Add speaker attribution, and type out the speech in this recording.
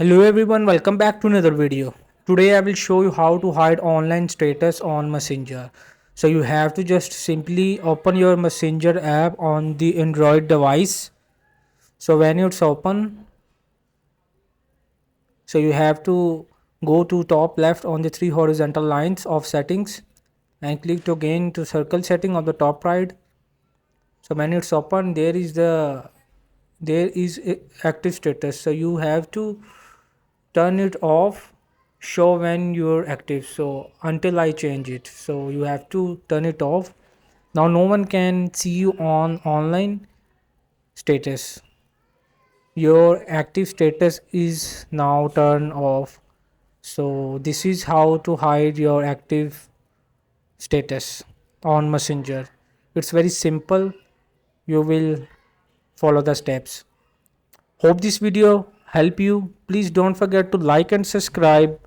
Speaker 1: Hello everyone, welcome back to another video. Today I will show you how to hide online status on Messenger. So you have to just simply open your Messenger app on the Android device. So when it's open, so you have to go to top left on the three horizontal lines of settings and click to again to circle setting on the top right. So when it's open, there is active status. So you have to turn it off, show when you're active, so until I change it, so you have to turn it off. Now no one can see you on online status. Your active status is now turned off. So this is how to hide your active status on Messenger. It's very simple. You will follow the steps. Hope this video help you. Please don't forget to like and subscribe.